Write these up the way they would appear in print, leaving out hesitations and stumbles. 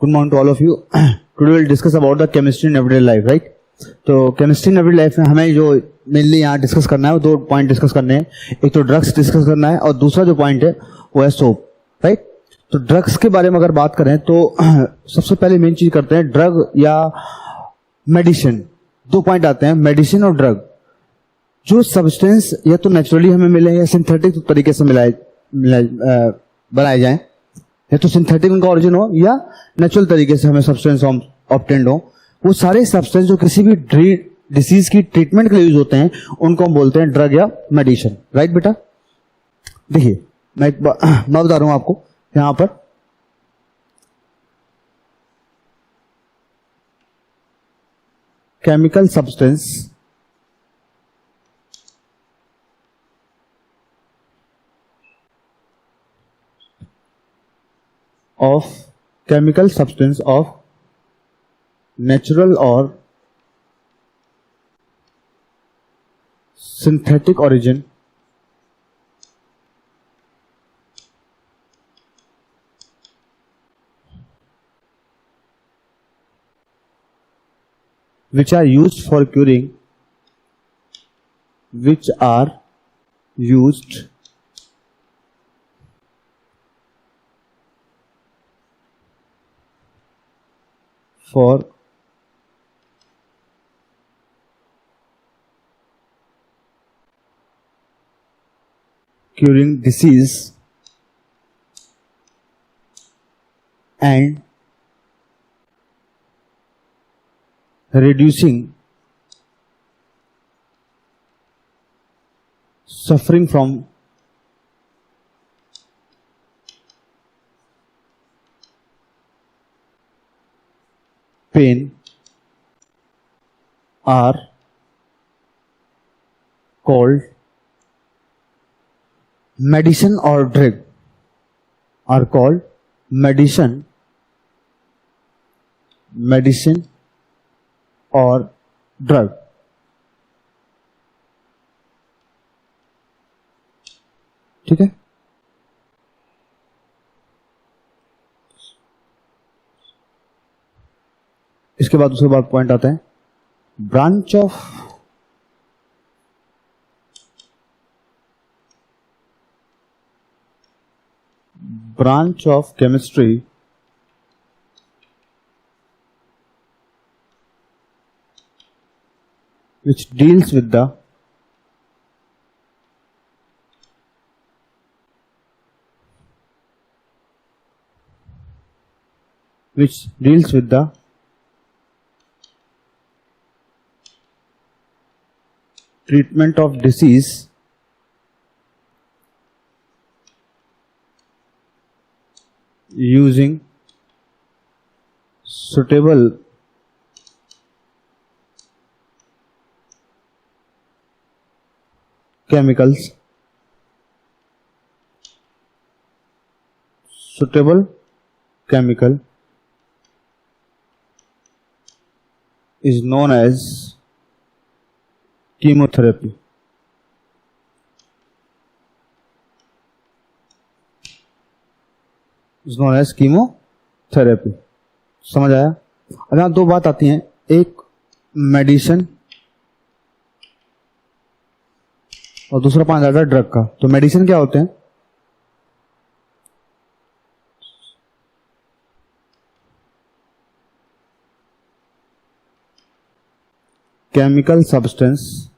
Good morning to all of you. Today we'll discuss about the chemistry in everyday life, right? तो chemistry in everyday life में हमें जो mainly यहाँ discuss करना है वो दो पॉइंट डिस्कस करने हैं. एक तो ड्रग्स डिस्कस करना है और दूसरा जो पॉइंट है वो है सोप, राइट? तो ड्रग्स के बारे में अगर बात करें तो सबसे पहले मेन चीज करते हैं ड्रग या मेडिसिन. दो पॉइंट आते हैं, मेडिसिन और ड्रग. जो सब्सटेंस या तो नेचुरली हमें मिले या सिंथेटिक तरीके से बनाए जाएं, या तो सिंथेटिक उनका ओरिजिन हो या नेचुरल तरीके से हमें सब्सटेंस ऑब्टेन्ड हो, वो सारे सब्सटेंस जो किसी भी डिसीज की ट्रीटमेंट के लिए यूज होते हैं उनको हम बोलते हैं ड्रग या मेडिसिन, राइट बेटा? देखिए मैं बता रहा हूं आपको यहां पर. Chemical substance of natural or synthetic origin which are used for curing for curing disease and reducing suffering from pain are called medicine or drug. Are called medicine or drug. ठीक है? इसके बाद दूसरे बात पॉइंट आता है branch of chemistry which deals with the treatment of disease using suitable chemicals is known as chemotherapy. समझ आया? अब यहाँ दो बात आती हैं, एक मेडिसिन और दूसरा पॉइंट आता है ड्रग का. तो मेडिसिन क्या होते हैं? Chemical substance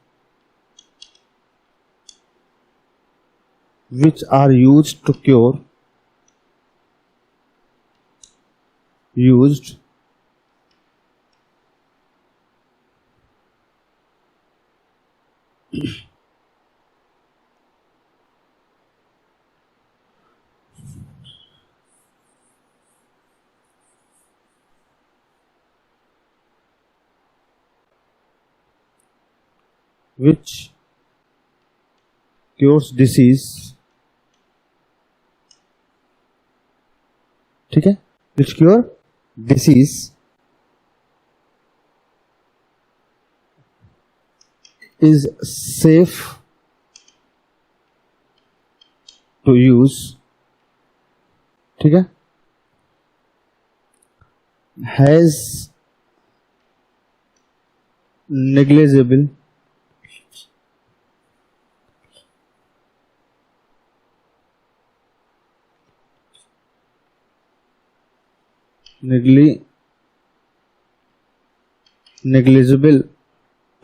which are used to cure which cures disease, ठीक है? which cure disease is safe to use, ठीक है? has negligible negligible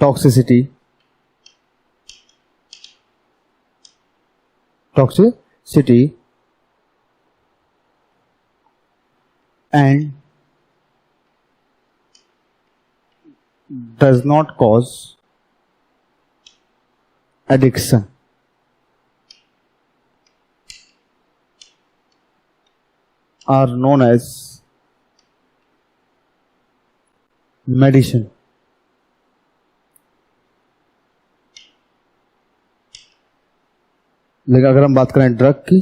toxicity and does not cause addiction. Are known as medicine. लेकिन अगर हम बात करें ड्रग की,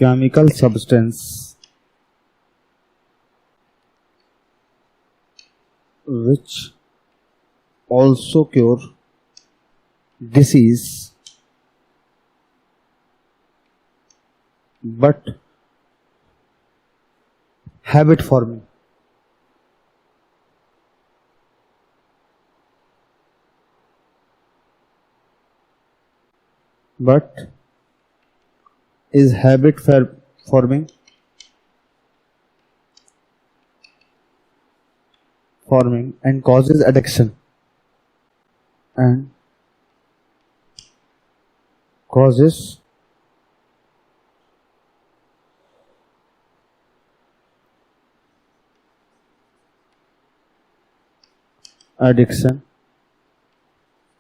chemical substance which also cure disease but habit forming. But is habit forming and causes addiction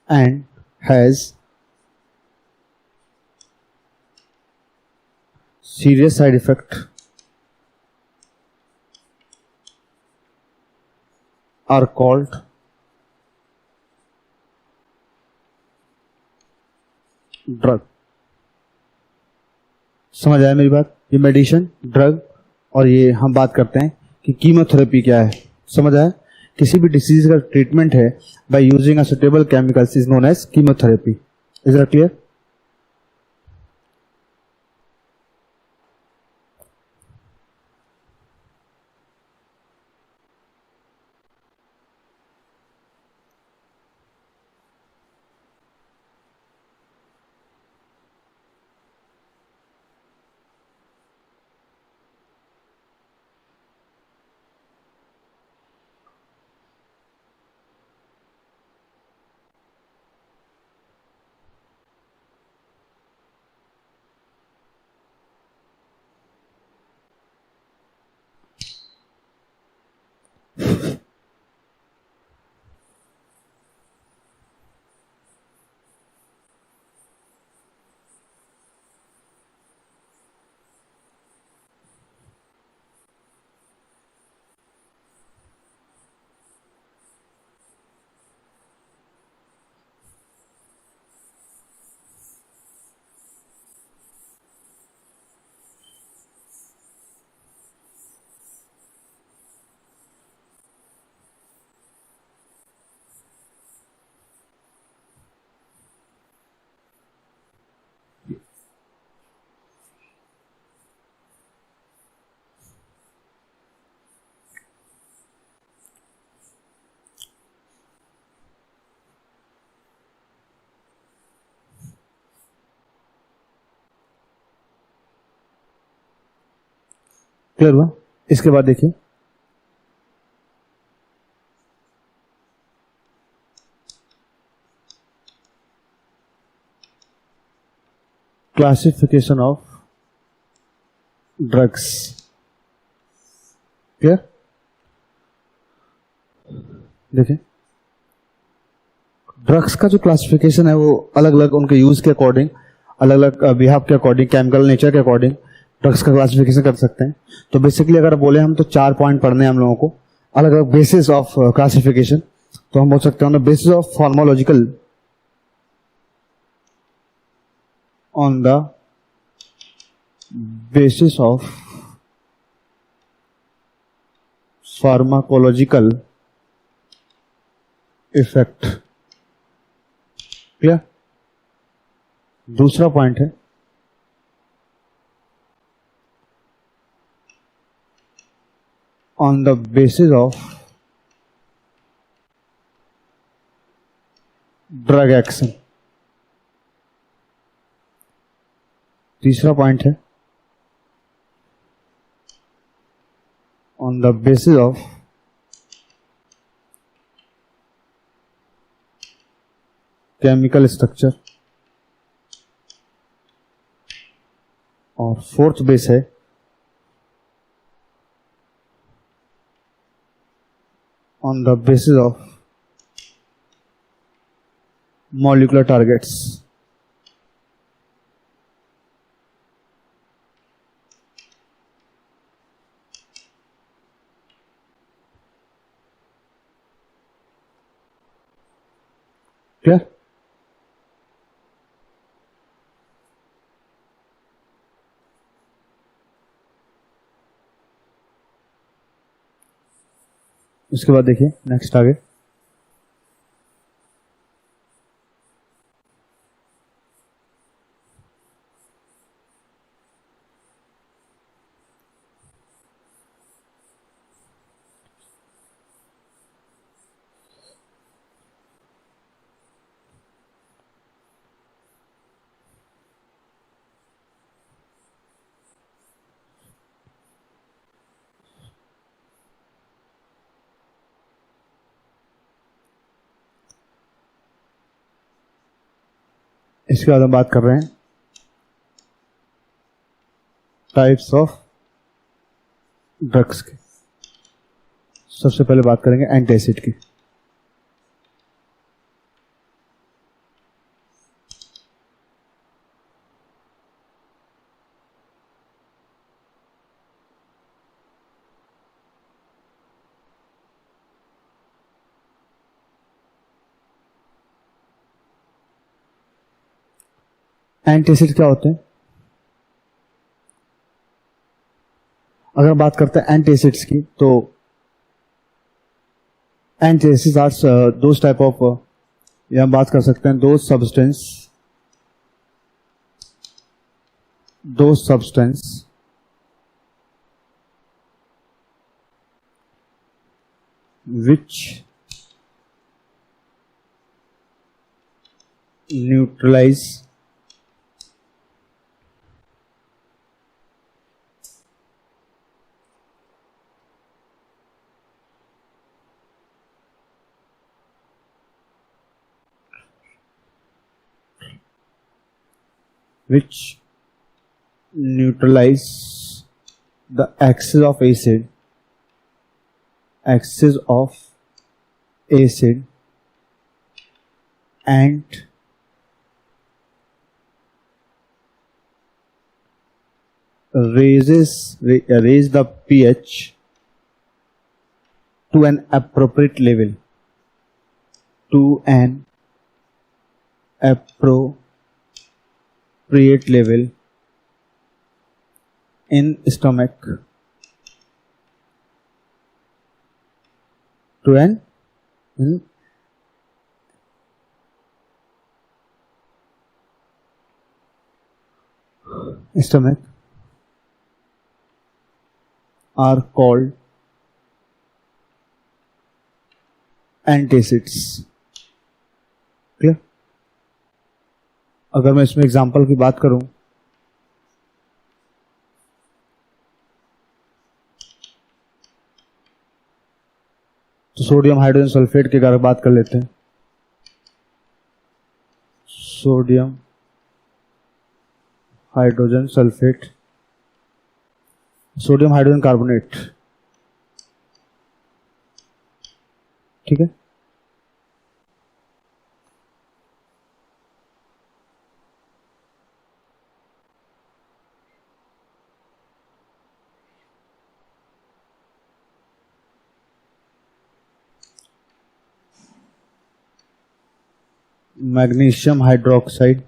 and has serious side effect are called drug. समझ आया मेरी बात? ये मेडिसिन, ड्रग और ये हम बात करते हैं कि कीमोथेरेपी क्या है. समझ आया? किसी भी डिसीज का ट्रीटमेंट है by using a suitable chemicals is known as chemotherapy. Is that clear? Clear हुआ? इसके बाद देखिए क्लासिफिकेशन ऑफ ड्रग्स. क्लियर? देखिए ड्रग्स का जो क्लासिफिकेशन है वो अलग अलग उनके यूज के अकॉर्डिंग, अलग अलग बिहेव के अकॉर्डिंग, केमिकल नेचर के अकॉर्डिंग ड्रग्स का क्लासिफिकेशन कर सकते हैं. तो बेसिकली अगर बोले हम तो 4 पॉइंट पढ़ने हैं हम लोगों को, अलग अलग बेसिस ऑफ क्लासिफिकेशन. तो हम बोल सकते हैं on the basis of pharmacological effect. Clear. दूसरा पॉइंट है on the basis of drug action. तीसरा पॉइंट है on the basis of chemical structure. और फोर्थ बेस है on the basis of molecular targets. Clear. उसके बाद देखिए नेक्स्ट आगे इसके बाद हम बात कर रहे हैं टाइप्स ऑफ ड्रग्स की। सबसे पहले बात करेंगे एंटासिड की। एंटासिड क्या होते हैं? अगर बात करते हैं एंटासिड्स की तो antacids are those type of, या हम बात कर सकते हैं दो substance which neutralize the axis of acid and raise the pH to an appropriate level, in stomach, in stomach are called antacids। Clear. अगर मैं इसमें एग्जांपल की बात करूं तो सोडियम हाइड्रोजन सल्फेट की अगर बात कर लेते हैं, sodium hydrogen sulphate, sodium hydrogen carbonate. ठीक है। Magnesium hydroxide,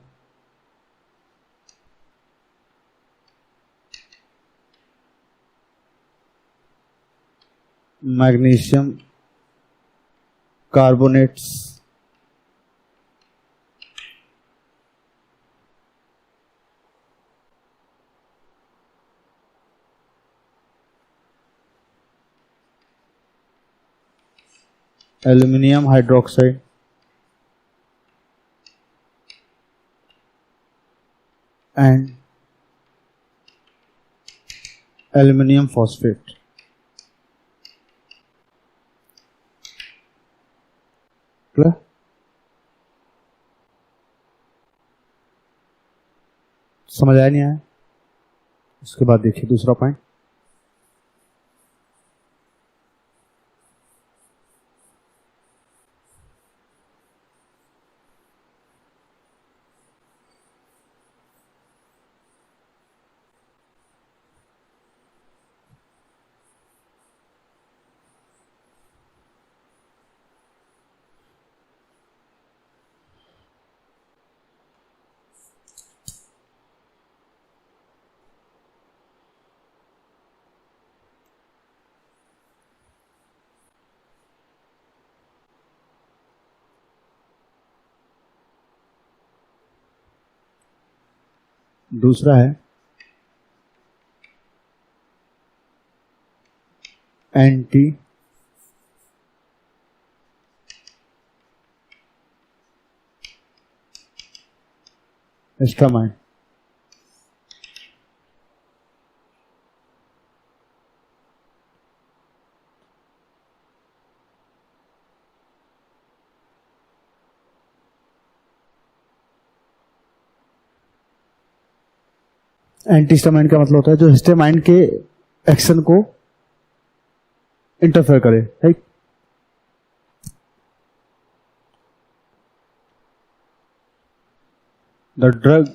magnesium carbonates, aluminium hydroxide and aluminium phosphate. Clear? समझ आया नहीं आया? उसके बाद देखिए दूसरा पॉइंट, दूसरा है एंटी हिस्टामाइन। एंटी हिस्टामाइन का मतलब होता है जो हिस्टामाइन के एक्शन को इंटरफेयर करे, right? The drug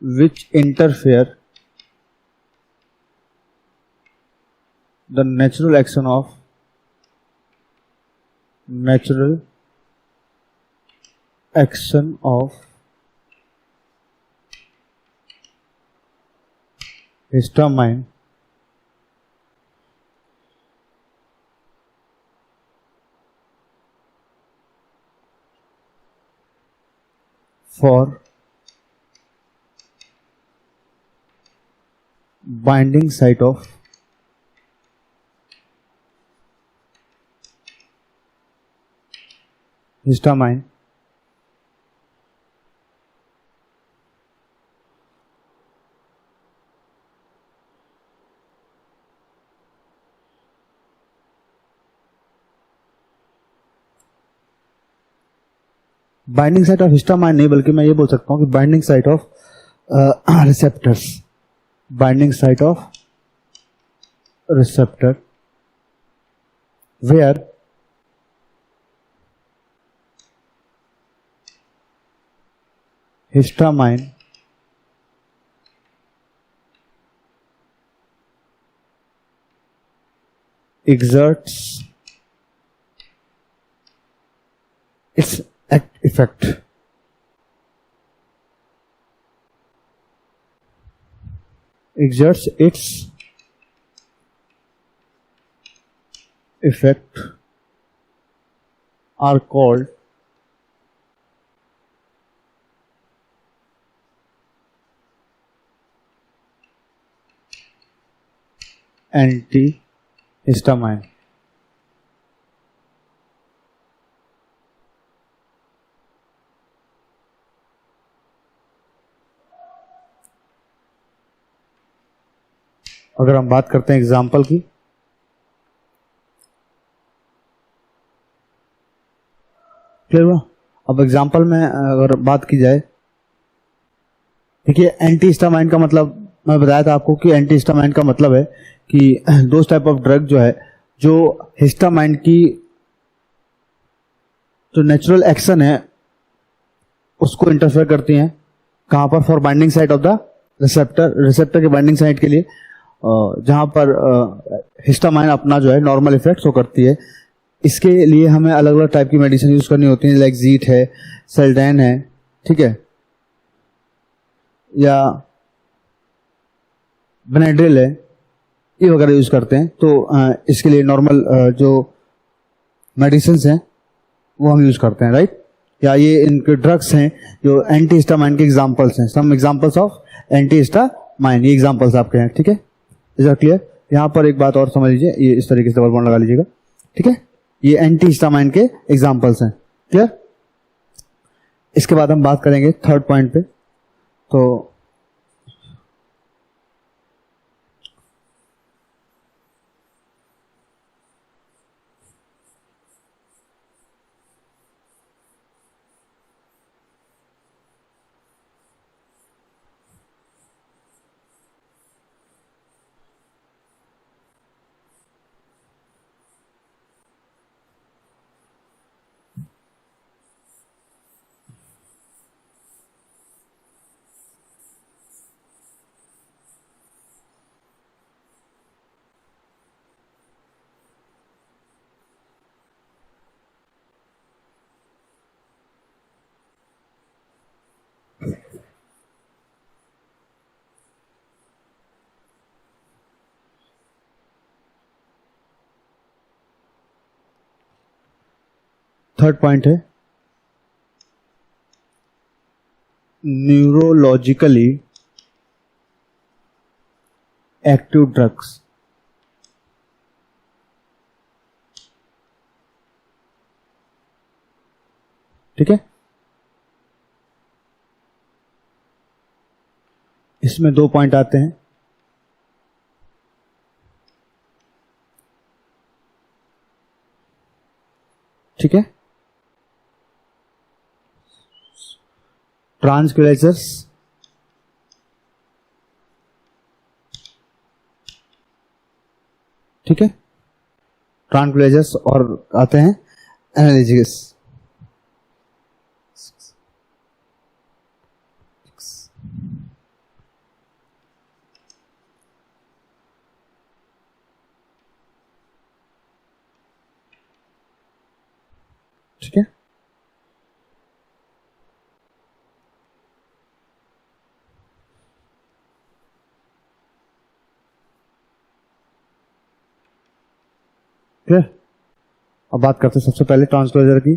which interfere the natural action of histamine for binding site of histamine binding site of histamine नहीं, बल्कि मैं ये बोल सकता हूँ कि binding site of receptors, binding site of receptor where histamine exerts its effect. Exerts its effect are called antihistamine. अगर हम बात करते हैं एग्जाम्पल की, क्लियर हुआ? अब एग्जाम्पल में अगर बात की जाए, देखिए एंटी हिस्टामाइन का मतलब मैं बताया था आपको कि एंटी हिस्टामाइन का मतलब है कि दो टाइप ऑफ ड्रग जो है जो हिस्टामाइन की जो नेचुरल एक्शन है उसको इंटरफेयर करती हैं। कहां पर? For binding site of the receptor, receptor के बाइंडिंग साइट के लिए। जहाँ पर हिस्टामाइन अपना जो है नॉर्मल इफेक्ट शो करती है। इसके लिए हमें अलग अलग टाइप की मेडिसिन यूज करनी होती है, लाइक जीट है, सेल्डेन है, ठीक है, या बेनेड्रिल है, ये वगैरह यूज करते हैं। तो इसके लिए नॉर्मल जो मेडिसिन हैं वो हम यूज करते हैं, राइट। या ये इनके ड्रग्स हैं जो एंटी हिस्टामाइन के एग्जांपल्स हैं, some examples of anti histamine, ये एग्जांपल्स आपके हैं, ठीक है। Is that clear? यहाँ पर एक बात और समझ लीजिए, ये इस तरीके से डबल बॉन्ड लगा लीजिएगा, ठीक है। ये एंटी हिस्टामाइन के एग्जांपल्स हैं, क्लियर। इसके बाद हम बात करेंगे थर्ड पॉइंट पे। तो थर्ड पॉइंट है न्यूरोलॉजिकली एक्टिव ड्रग्स। ठीक है, इसमें दो पॉइंट आते हैं। ठीक है, ट्रांक्विलाइजर्स ठीक है, ट्रांक्विलाइजर्स और आते हैं एनाल्जेसिक्स। ठीक है, क्लियर। अब बात करते हैं सबसे पहले ट्रांक्विलाइजर की।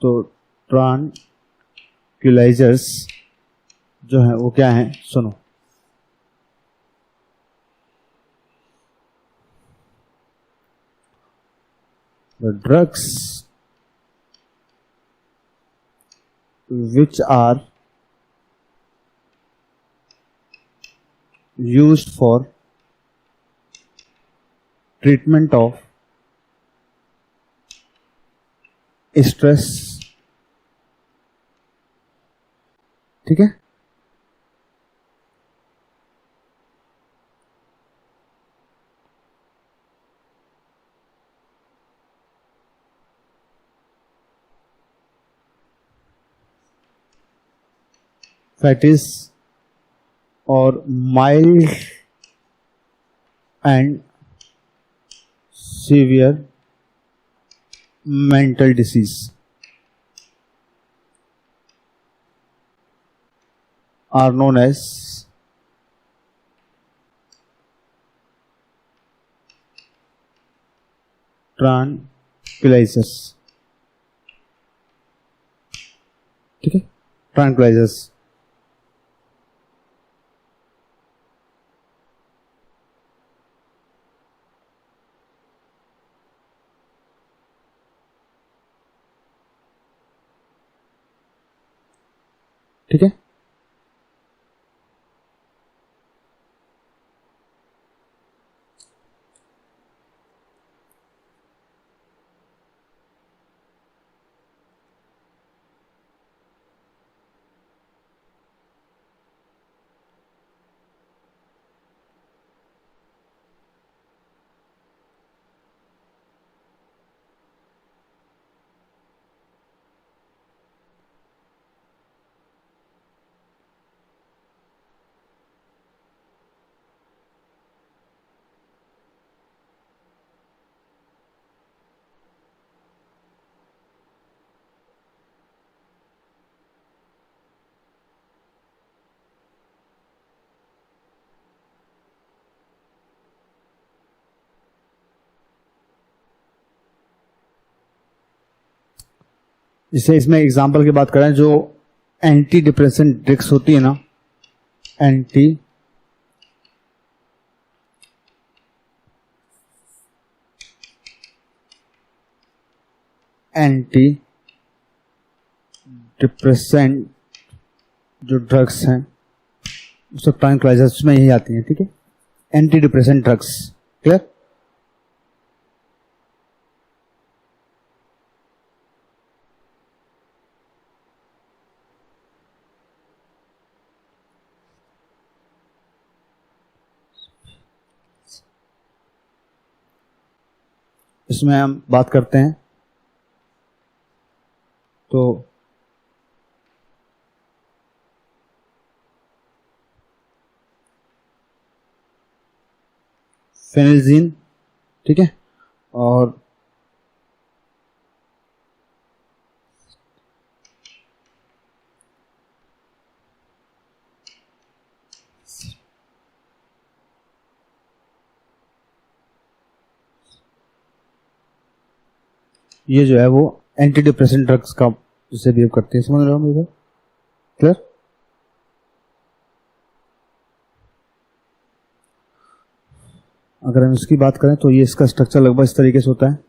तो ट्रांक्विलाइजर्स जो है वो क्या है, सुनो। The drugs which are used for treatment of stress, ठीक है, fatigue और mild and severe mental disease are known as tranquilizers। ठीक है, ट्रांक्विलाइजर्स। ठीक है, जैसे इसमें एग्जांपल की बात करें, जो एंटी डिप्रेसेंट ड्रग्स होती है ना, एंटी एंटी डिप्रेसेंट जो ड्रग्स हैं सब ट्रैंक्विलाइजर्स में यही आती हैं, ठीक है, एंटी डिप्रेसेंट ड्रग्स। क्लियर? इसमें हम बात करते हैं तो फेनिलजीन, ठीक है, और ये जो है वो एंटी डिप्रेसेंट ड्रग्स का जिसे बिहेव करते हैं। समझ रहे हो मेरे? क्लियर? अगर हम इसकी बात करें तो ये इसका स्ट्रक्चर लगभग इस तरीके से होता है।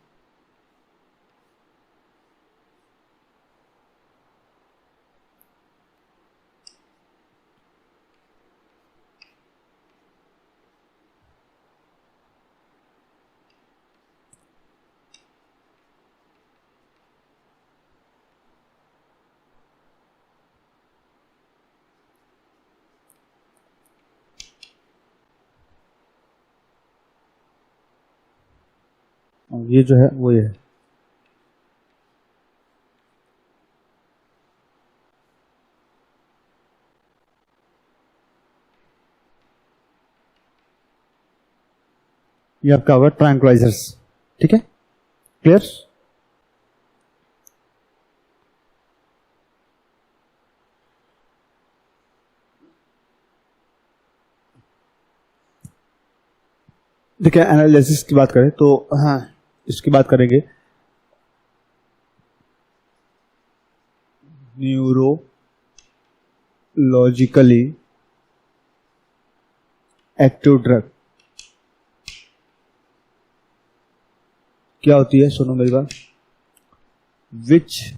और ये जो है वो ये है। ये आपका होगा ट्रैंक्विलाइजर्स, ठीक है। क्लियर? देखिए, एनालिसिस की बात करें तो हाँ, इसकी बात करेंगे न्यूरोलॉजिकली एक्टिव ड्रग क्या होती है, सुनो मेरी बात। Which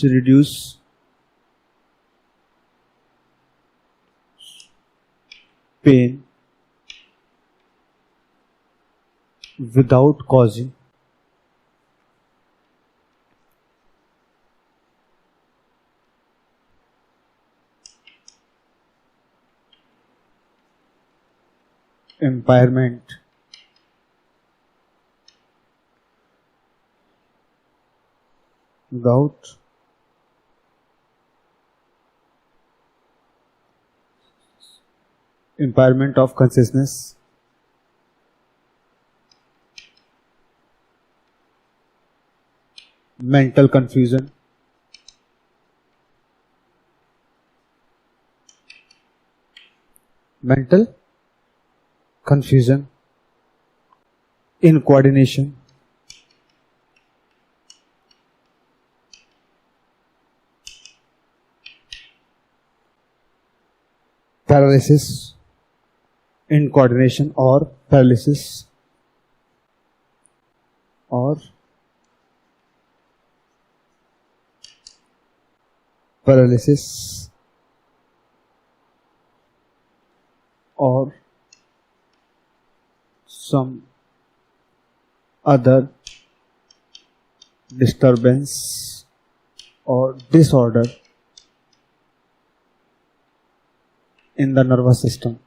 reduce pain without causing impairment without impairment of consciousness, mental confusion, incoordination, paralysis, incoordination or paralysis, or some other disturbance or disorder in the nervous system.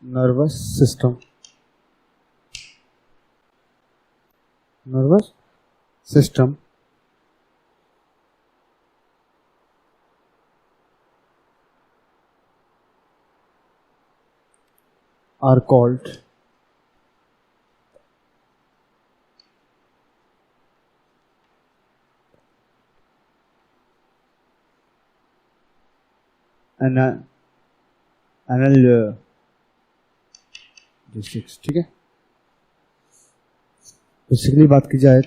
Nervous system are called analgesics, ठीक है। Basically बात की जाए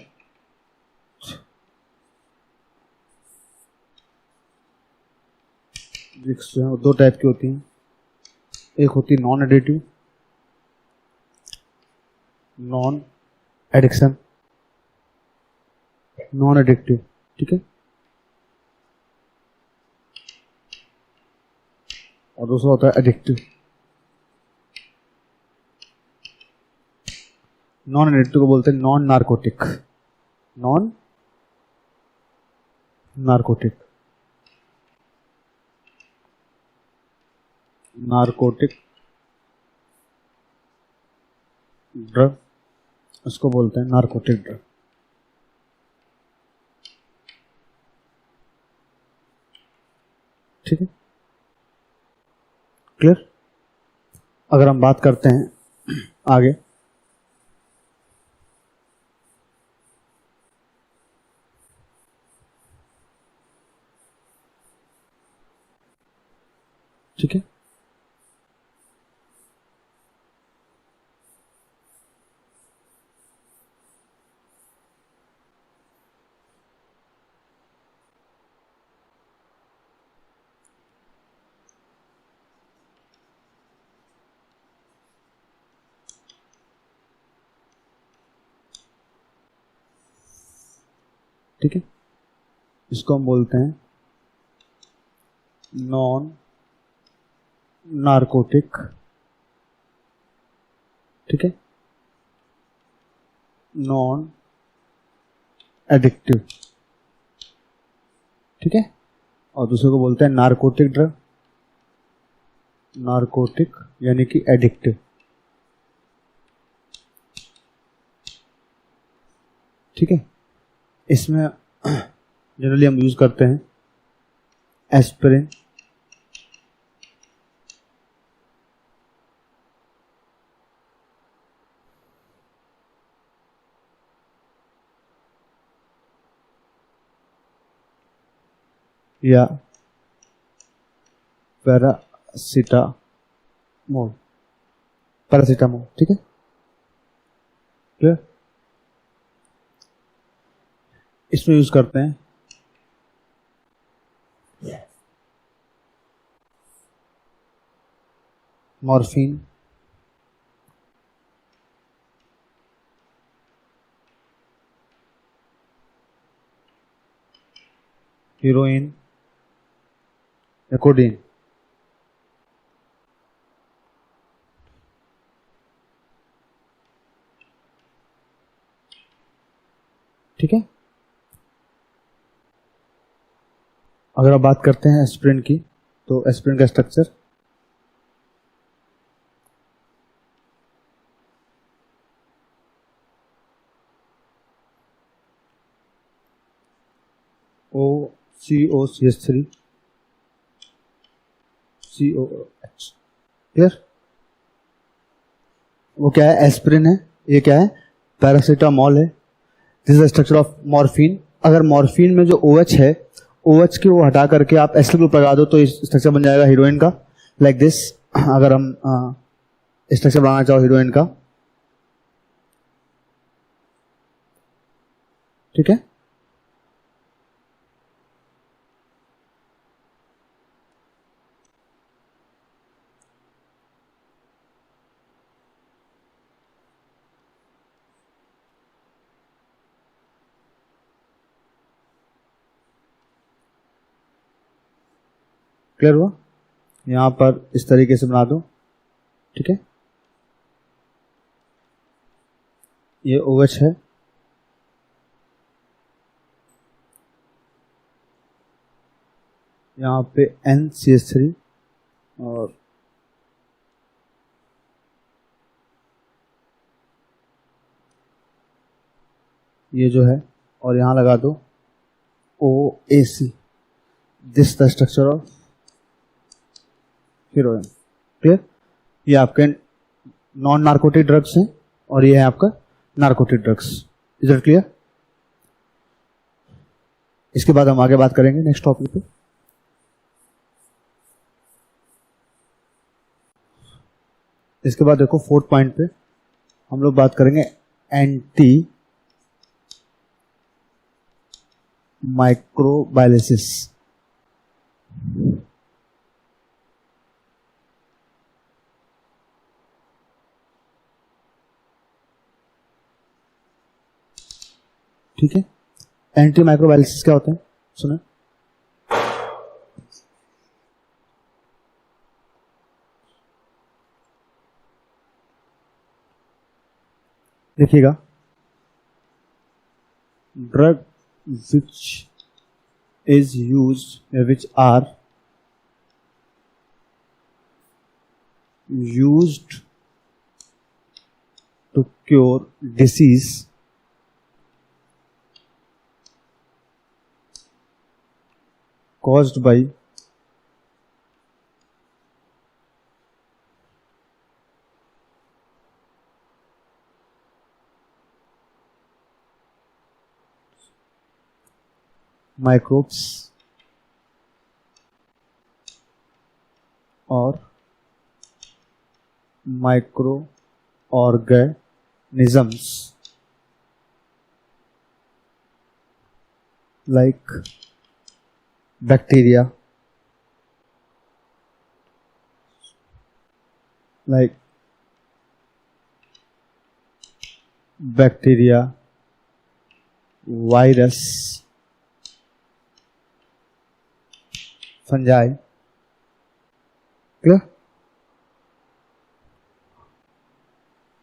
drugs जो है वो दो type की होती हैं। एक होती है non addictive, non addiction, non addictive, ठीक है। और दूसरा होता है एडिक्टिव। नॉन एडिक्टिव को बोलते हैं non narcotic, non narcotic, narcotic drug, उसको बोलते हैं नार्कोटिक ड्रग, ठीक है। क्लियर। अगर हम बात करते हैं आगे, ठीक है। ठीक है, इसको हम बोलते हैं नॉन नार्कोटिक, ठीक है, नॉन एडिक्टिव, ठीक है। और दूसरे को बोलते हैं नार्कोटिक ड्रग, नार्कोटिक यानी कि एडिक्टिव, ठीक है। इसमें जनरली हम यूज करते हैं एस्पिरिन, या पैरासीटामोल, पैरासीटामोल, ठीक है। क्लियर। इसमें यूज करते हैं मॉर्फिन, हीरोइन या कोडीन, ठीक है। अगर आप बात करते हैं एस्पिरिन की, तो एस्पिरिन का स्ट्रक्चर OCOCH3 COOH, क्लियर। वो क्या है? एस्पिरिन है। ये क्या है? पैरासीटामोल है। This is the structure of morphine. अगर मॉर्फिन में जो OH है, OH के वो हटा करके आप एसिड ग्रुप लगा दो तो स्ट्रक्चर बन जाएगा हीरोइन का, लाइक दिस। अगर हम स्ट्रक्चर बनाना चाहो हीरोइन का, ठीक है। क्लियर हुआ? यहां पर इस तरीके से बना दो, ठीक है। ये OH है, यहाँ पे NCH3 और ये जो है, और यहाँ लगा दो OAC। This the structure of heroine. Clear? ये आपके नॉन नार्कोटिक ड्रग्स हैं और ये है आपका narcotic drugs. Is it clear? इसके बाद हम आगे बात करेंगे नेक्स्ट टॉपिक पे। इसके बाद देखो फोर्थ पॉइंट पे हम लोग बात करेंगे एंटी माइक्रोबायलिसिस। ठीक है, एंटी माइक्रोबायलिसिस क्या होता है सुना? देखिएगा, drug which is used which are used to cure disease caused by microbes or microorganisms like bacteria, virus, fungi, clear,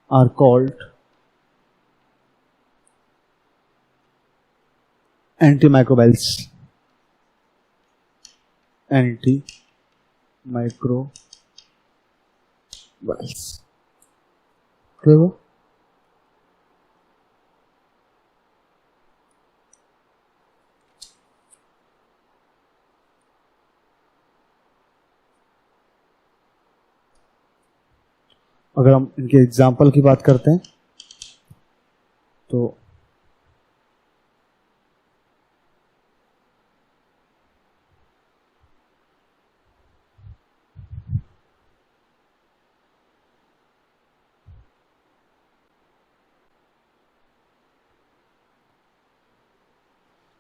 are called antimicrobials. Antimicrobials. Clear हुआ? अगर हम इनके एग्जाम्पल की बात करते हैं तो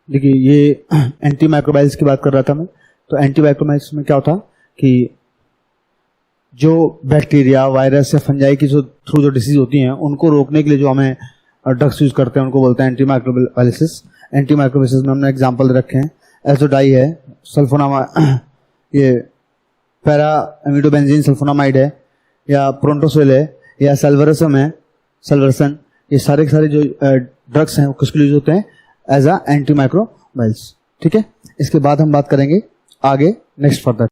देखिए, ये एंटी माइक्रोबाइल्स की बात कर रहा था मैं। तो एंटी माइक्रोबाइल्स में क्या होता कि जो बैक्टीरिया, वायरस या फंजाई की जो थ्रू जो डिसीज होती हैं उनको रोकने के लिए जो हमें ड्रग्स यूज करते हैं उनको बोलते हैं एंटी माइक्रोबायलिसिस। एंटी माइक्रोबायलिसिस में हमने एग्जांपल रखे हैं, एजोडाई है, ये पैरा एमिडोबेंजीन सल्फोनामाइड है, या प्रोंटोसोल है, या सल्वर्सन है, सल्वर्सन, ये सारे के सारे जो ड्रग्स हैं वो किसके लिए यूज होते हैं? As a antimicrobials. ठीक है, इसके बाद हम बात करेंगे आगे नेक्स्ट फर्दर।